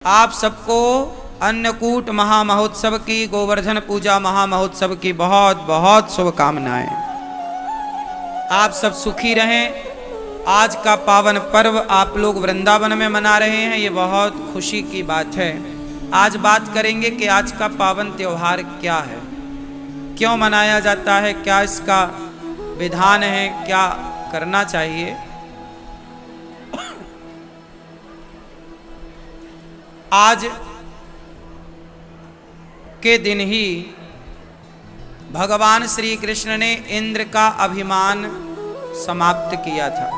आप सबको अन्नकूट महामहोत्सव की, गोवर्धन पूजा महामहोत्सव की बहुत बहुत शुभकामनाएं। आप सब सुखी रहें। आज का पावन पर्व आप लोग वृंदावन में मना रहे हैं, ये बहुत खुशी की बात है। आज बात करेंगे कि आज का पावन त्योहार क्या है, क्यों मनाया जाता है, क्या इसका विधान है, क्या करना चाहिए। आज के दिन ही भगवान श्री कृष्ण ने इंद्र का अभिमान समाप्त किया था।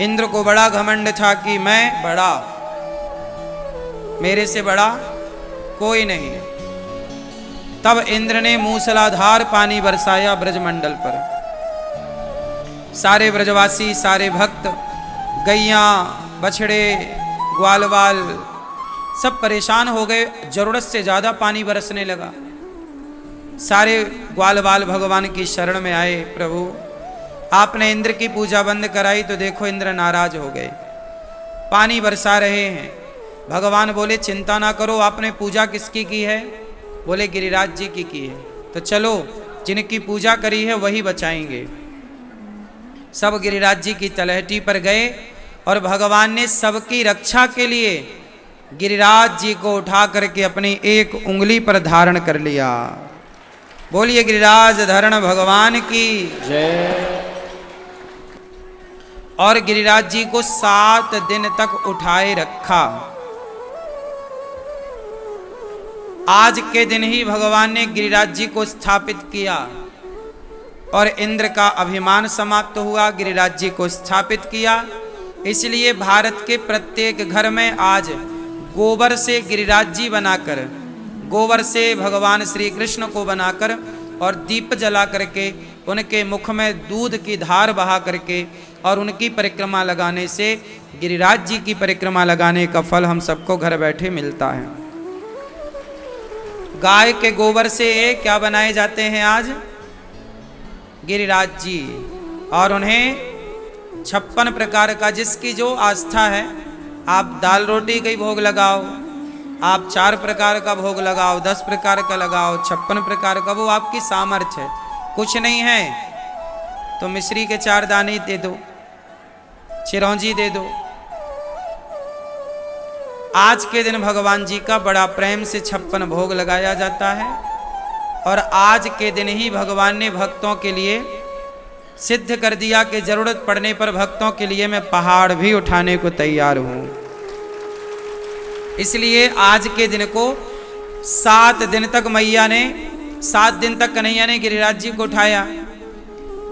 इंद्र को बड़ा घमंड था कि मैं बड़ा, मेरे से बड़ा कोई नहीं। तब इंद्र ने मूसलाधार पानी बरसाया ब्रजमंडल पर। सारे ब्रजवासी, सारे भक्त, गैयां, बछड़े, ग्वालवाल सब परेशान हो गए। जरूरत से ज्यादा पानी बरसने लगा। सारे ग्वालवाल भगवान की शरण में आए, प्रभु आपने इंद्र की पूजा बंद कराई तो देखो इंद्र नाराज हो गए, पानी बरसा रहे हैं। भगवान बोले चिंता ना करो, आपने पूजा किसकी की है? बोले गिरिराज जी की है। तो चलो जिनकी पूजा करी है वही बचाएंगे। सब गिरिराज जी की तलहटी पर गए और भगवान ने सबकी रक्षा के लिए गिरिराज जी को उठा करके अपनी एक उंगली पर धारण कर लिया। बोलिए गिरिराज धरण भगवान की जय। और गिरिराज जी को 7 दिन तक उठाए रखा। आज के दिन ही भगवान ने गिरिराज जी को स्थापित किया और इंद्र का अभिमान समाप्त हुआ, गिरिराज जी को स्थापित किया। इसलिए भारत के प्रत्येक घर में आज गोबर से गिरिराज जी बनाकर, गोबर से भगवान श्री कृष्ण को बनाकर और दीप जला करके उनके मुख में दूध की धार बहा करके और उनकी परिक्रमा लगाने से गिरिराज जी की परिक्रमा लगाने का फल हम सबको घर बैठे मिलता है। गाय के गोबर से क्या बनाए जाते हैं आज? गिरिराज जी। और उन्हें 56 प्रकार का, जिसकी जो आस्था है, आप दाल रोटी का ही भोग लगाओ, आप 4 प्रकार का भोग लगाओ, 10 प्रकार का लगाओ, 56 प्रकार का, वो आपकी सामर्थ्य है। कुछ नहीं है तो मिश्री के 4 दाने दे दो, चिरौंजी दे दो। आज के दिन भगवान जी का बड़ा प्रेम से 56 भोग लगाया जाता है। और आज के दिन ही भगवान ने भक्तों के लिए सिद्ध कर दिया कि जरूरत पड़ने पर भक्तों के लिए मैं पहाड़ भी उठाने को तैयार हूं। इसलिए आज के दिन को 7 दिन तक मैया ने, 7 दिन तक कन्हैया ने गिरिराज जी को उठाया।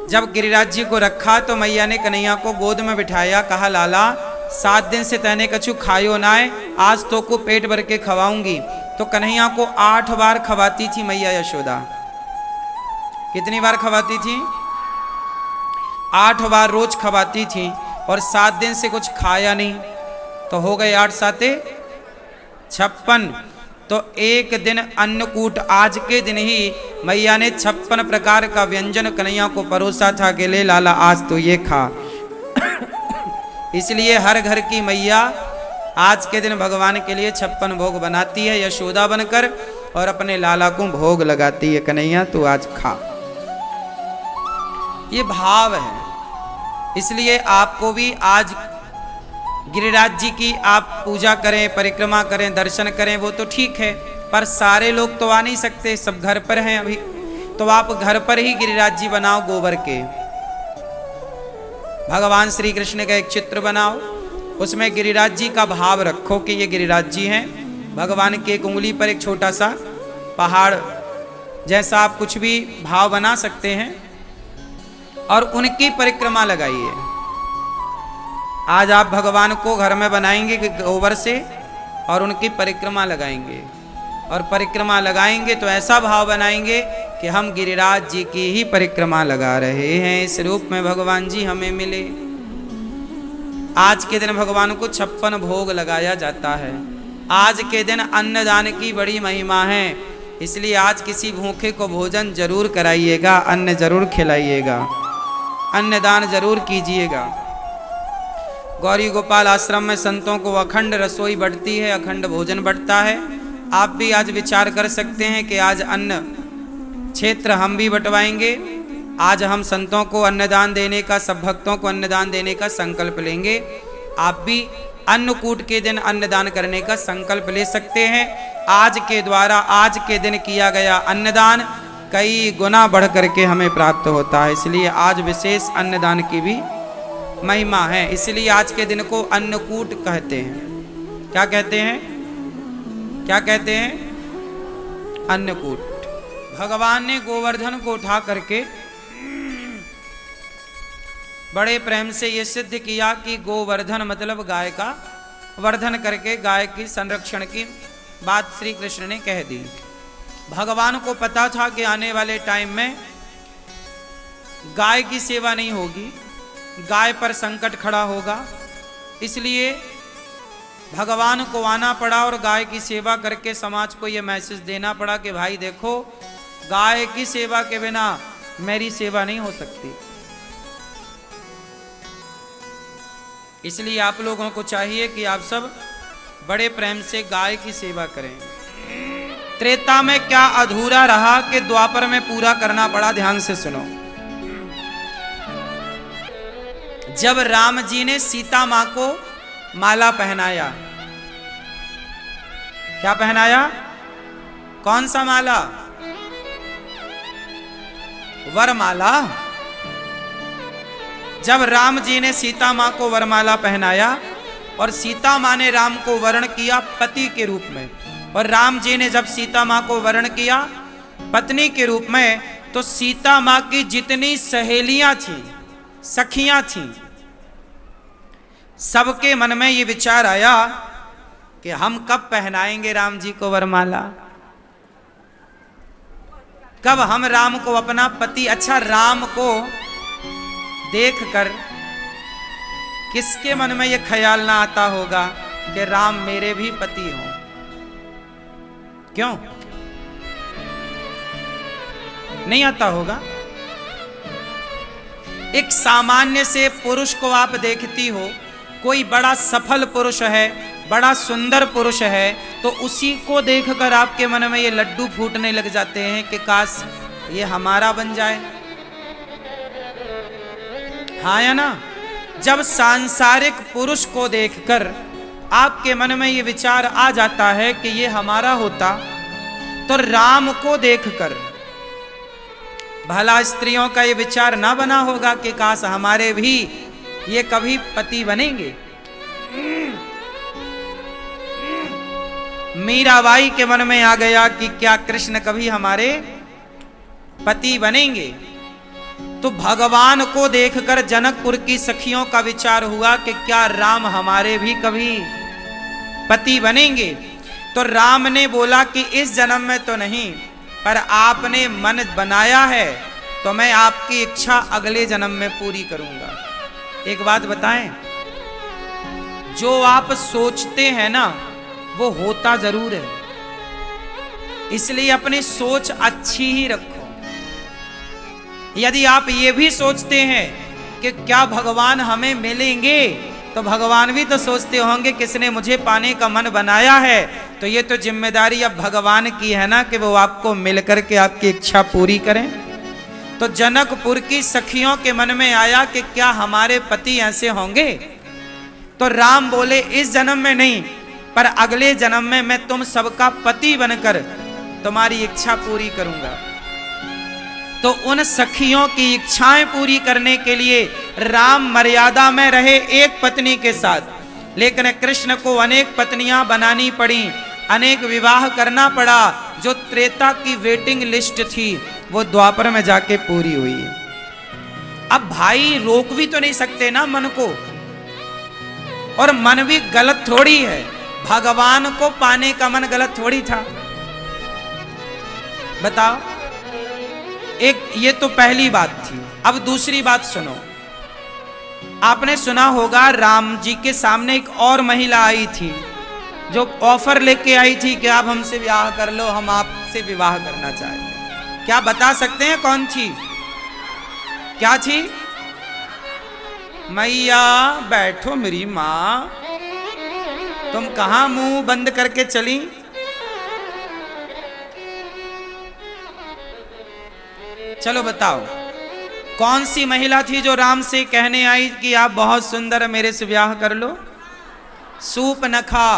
जब गिरिराज जी को रखा तो मैया ने कन्हैया को गोद में बिठाया, कहा लाला 7 दिन से तैने कछु खायो ना है, आज तो को पेट भर के खवाऊंगी। तो कन्हैया को 8 बार खवाती थी मैया यशोदा। कितनी बार खवाती थी? 8 बार रोज खवाती थी। और 7 दिन से कुछ खाया नहीं तो हो गए 8 साते 56। तो एक दिन अन्नकूट, आज के दिन ही मैया ने 56 प्रकार का व्यंजन कन्हैया को परोसा था कि ले लाला आज तो ये खा। इसलिए हर घर की मैया आज के दिन भगवान के लिए 56 भोग बनाती है यशोदा बनकर और अपने लाला को भोग लगाती है, कन्हैया तू आज खा। ये भाव है। इसलिए आपको भी आज गिरिराज जी की आप पूजा करें, परिक्रमा करें, दर्शन करें, वो तो ठीक है, पर सारे लोग तो आ नहीं सकते, सब घर पर हैं अभी। तो आप घर पर ही गिरिराज जी बनाओ गोबर के। भगवान श्री कृष्ण का एक चित्र बनाओ, उसमें गिरिराज जी का भाव रखो कि ये गिरिराज जी हैं। भगवान की एक उंगली पर एक छोटा सा पहाड़ जैसा आप कुछ भी भाव बना सकते हैं और उनकी परिक्रमा लगाइए। आज आप भगवान को घर में बनाएंगे गोबर से और उनकी परिक्रमा लगाएंगे। और परिक्रमा लगाएंगे तो ऐसा भाव बनाएंगे कि हम गिरिराज जी की ही परिक्रमा लगा रहे हैं, इस रूप में भगवान जी हमें मिले। आज के दिन भगवान को 56 भोग लगाया जाता है। आज के दिन अन्नदान की बड़ी महिमा है, इसलिए आज किसी भूखे को भोजन जरूर कराइएगा, अन्न जरूर खिलाइएगा, अन्नदान जरूर कीजिएगा। गौरी गोपाल आश्रम में संतों को अखंड रसोई बढ़ती है, अखंड भोजन बढ़ता है। आप भी आज विचार कर सकते हैं कि आज अन्न क्षेत्र हम भी बंटवाएंगे। आज हम संतों को अन्नदान देने का, सब भक्तों को अन्नदान देने का संकल्प लेंगे। आप भी अन्नकूट के दिन अन्नदान करने का संकल्प ले सकते हैं। आज के द्वारा आज के दिन किया गया अन्नदान कई गुना बढ़ करके हमें प्राप्त होता है। इसलिए आज विशेष अन्नदान की भी महिमा है। इसलिए आज के दिन को अन्नकूट कहते हैं। क्या कहते हैं? क्या कहते हैं? अन्नकूट। भगवान ने गोवर्धन को उठा करके बड़े प्रेम से ये सिद्ध किया कि गोवर्धन मतलब गाय का वर्धन करके गाय की संरक्षण की बात श्री कृष्ण ने कह दी। भगवान को पता था कि आने वाले टाइम में गाय की सेवा नहीं होगी, गाय पर संकट खड़ा होगा। इसलिए भगवान को आना पड़ा और गाय की सेवा करके समाज को यह मैसेज देना पड़ा कि भाई देखो, गाय की सेवा के बिना मेरी सेवा नहीं हो सकती। इसलिए आप लोगों को चाहिए कि आप सब बड़े प्रेम से गाय की सेवा करें। त्रेता में क्या अधूरा रहा कि द्वापर में पूरा करना पड़ा। ध्यान से सुनो। जब राम जी ने सीता मां को माला पहनाया, क्या पहनाया? कौन सा माला? वरमाला। जब राम जी ने सीता मां को वरमाला पहनाया और सीता मां ने राम को वरण किया पति के रूप में, और राम जी ने जब सीता मां को वरण किया पत्नी के रूप में, तो सीता मां की जितनी सहेलियां थी, सखियां थी, सबके मन में ये विचार आया कि हम कब पहनाएंगे राम जी को वरमाला, कब हम राम को अपना पति। अच्छा, राम को देखकर किसके मन में यह ख्याल ना आता होगा कि राम मेरे भी पति हों? क्यों नहीं आता होगा? एक सामान्य से पुरुष को आप देखती हो, कोई बड़ा सफल पुरुष है, बड़ा सुंदर पुरुष है, तो उसी को देखकर आपके मन में ये लड्डू फूटने लग जाते हैं कि काश ये हमारा बन जाए। हाँ या ना? जब सांसारिक पुरुष को देखकर आपके मन में ये विचार आ जाता है कि ये हमारा होता, तो राम को देखकर भला स्त्रियों का ये विचार ना बना होगा कि काश हमारे भी ये कभी पति बनेंगे। मीराबाई के मन में आ गया कि क्या कृष्ण कभी हमारे पति बनेंगे। तो भगवान को देखकर जनकपुर की सखियों का विचार हुआ कि क्या राम हमारे भी कभी पति बनेंगे। तो राम ने बोला कि इस जन्म में तो नहीं, पर आपने मन बनाया है तो मैं आपकी इच्छा अगले जन्म में पूरी करूंगा। एक बात बताएं, जो आप सोचते हैं ना वो होता जरूर है। इसलिए अपनी सोच अच्छी ही रखो। यदि आप ये भी सोचते हैं कि क्या भगवान हमें मिलेंगे, तो भगवान भी तो सोचते होंगे किसने मुझे पाने का मन बनाया है, तो ये तो जिम्मेदारी अब भगवान की है ना कि वो आपको मिलकर के आपकी इच्छा पूरी करें। तो जनकपुर की सखियों के मन में आया कि क्या हमारे पति ऐसे होंगे। तो राम बोले इस जन्म में नहीं, पर अगले जन्म में मैं तुम सबका पति बनकर तुम्हारी इच्छा पूरी करूंगा। तो उन सखियों की इच्छाएं पूरी करने के लिए राम मर्यादा में रहे एक पत्नी के साथ, लेकिन कृष्ण को अनेक पत्नियां बनानी पड़ी, अनेक विवाह करना पड़ा। जो त्रेता की वेटिंग लिस्ट थी वो द्वापर में जाके पूरी हुई। अब भाई रोक भी तो नहीं सकते ना मन को, और मन भी गलत थोड़ी है। भगवान को पाने का मन गलत थोड़ी था, बताओ। एक ये तो पहली बात थी। अब दूसरी बात सुनो। आपने सुना होगा राम जी के सामने एक और महिला आई थी जो ऑफर लेके आई थी कि आप हमसे विवाह कर लो, हम आपसे विवाह करना चाहते हैं। क्या बता सकते हैं कौन थी? क्या थी? मैया बैठो मेरी माँ, तुम कहाँ मुंह बंद करके चली? चलो बताओ, कौन सी महिला थी जो राम से कहने आई कि आप बहुत सुंदर, मेरे से ब्याह कर लो? सूपनखा।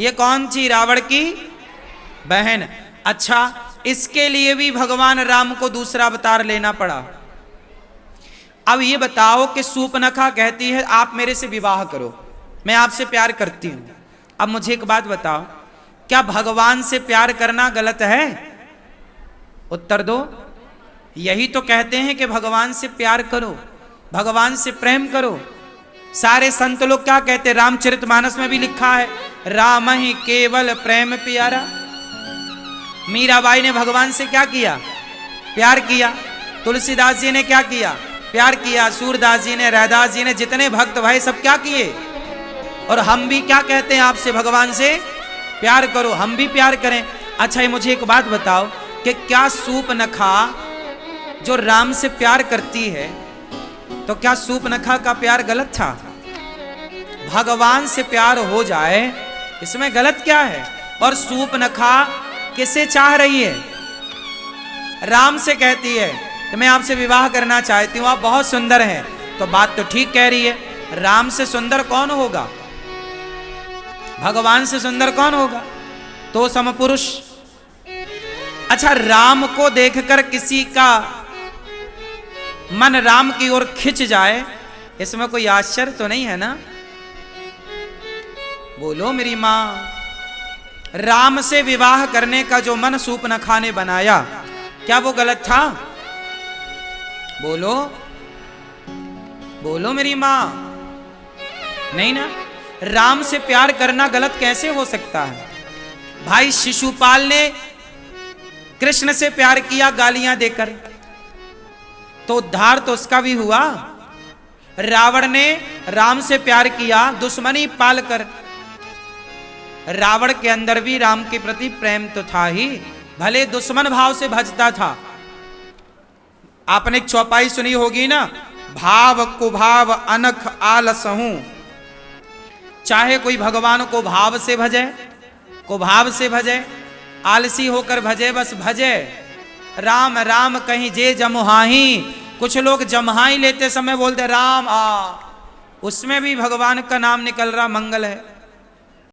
ये कौन थी? रावण की बहन। अच्छा, इसके लिए भी भगवान राम को दूसरा अवतार लेना पड़ा। अब ये बताओ कि सूपनखा कहती है आप मेरे से विवाह करो, मैं आपसे प्यार करती हूं। अब मुझे एक बात बताओ, क्या भगवान से प्यार करना गलत है? उत्तर दो। यही तो कहते हैं कि भगवान से प्यार करो, भगवान से प्रेम करो। सारे संत लोग क्या कहते हैं? रामचरितमानस में भी लिखा है, राम ही केवल प्रेम प्यारा। मीराबाई ने भगवान से क्या किया? प्यार किया। तुलसीदास जी ने क्या किया? प्यार किया। सूरदास जी ने, रैदास जी ने, जितने भक्त भाई सब क्या किए? और हम भी क्या कहते हैं आपसे? भगवान से प्यार करो, हम भी प्यार करें। अच्छा, ये मुझे एक बात बताओ कि क्या सूपनखा जो राम से प्यार करती है, तो क्या सूपनखा का प्यार गलत था? भगवान से प्यार हो जाए इसमें गलत क्या है? और सूपनखा किसे चाह रही है? राम से कहती है कि मैं आपसे विवाह करना चाहती हूं, आप बहुत सुंदर हैं। तो बात तो ठीक कह रही है, राम से सुंदर कौन होगा? भगवान से सुंदर कौन होगा? तो समपुरुष। अच्छा, राम को देखकर किसी का मन राम की ओर खिंच जाए, इसमें कोई आश्चर्य तो नहीं है ना? बोलो मेरी मां। राम से विवाह करने का जो मन सूपनखा ने बनाया, क्या वो गलत था? बोलो, बोलो मेरी मां। नहीं ना? राम से प्यार करना गलत कैसे हो सकता है? भाई शिशुपाल ने कृष्ण से प्यार किया गालियां देकर, तो उद्धार तो उसका भी हुआ। रावण ने राम से प्यार किया दुश्मनी पालकर, रावण के अंदर भी राम के प्रति प्रेम तो था ही, भले दुश्मन भाव से भजता था। आपने एक चौपाई सुनी होगी ना, भाव कुभाव अनख आलसहूं। चाहे कोई भगवान को भाव से भजे, कुभाव से भजे, आलसी होकर भजे, बस भजे राम राम कहीं जे जमुहाही। कुछ लोग जमहाई लेते समय बोलते राम आ, उसमें भी भगवान का नाम निकल रहा, मंगल है।